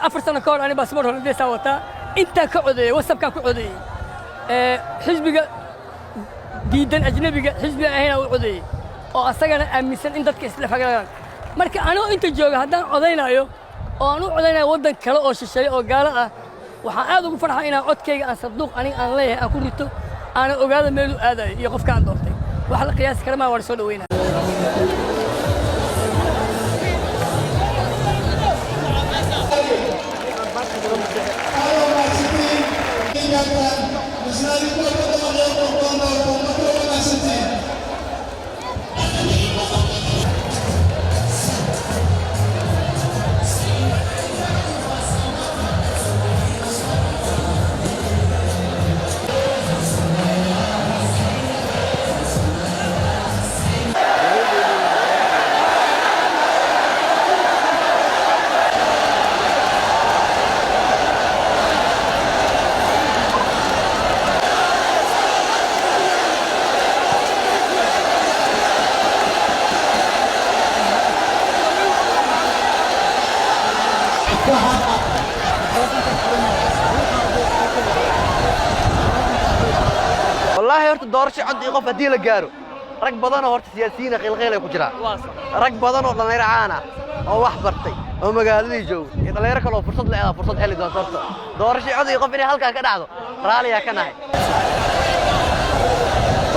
أفرسنا كور أنا بس مرة ندي سوتا أنت كعودي وسب كعودي حزب جدا أجنبي حزب هنا وعودي أو أصلاً أميسن أنت كيس لفقران مركا أنا أنت جوجا هذا عودينا يو أو أنا عودينا ودن كلا أو شيء أو قال وحاجة أقول فرحة أنا عود كي أنا صدق أنا ليه أقول ريتو أنا أقول ميلو هذا يقف كان دورتي وحلا قياس كلام ورسول وينه والله هرت الدور شيء عندي قف هدي لجارو رك بدن هرت سياسيين قيل يكجرا رك بدن oo dhalinyaro caana oo wax bartay oo magaaladii joog ee dhalinyaro kale oo fursad heli doonto doorasho cod iyo qof inay halka ka dhacdo raaliya ka nahay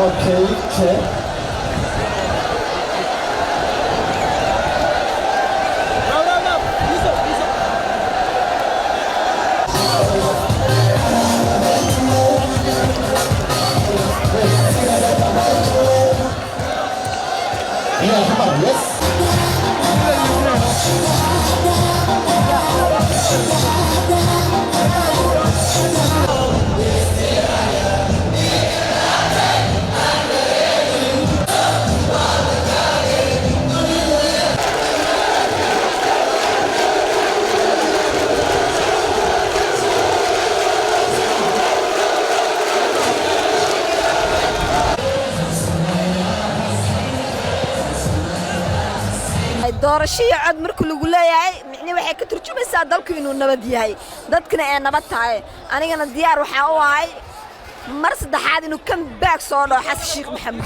okay check Yeah, come on, yes. doorashada cad markii lagu leeyahay micni waxay ka turjumaysaa dalku inuu nabad yahay dadkana ay nabad tahay anigana diyaar waxa u ahay mar saddexaad inuu come back soo dhaw Xasan Sheikh Maxamed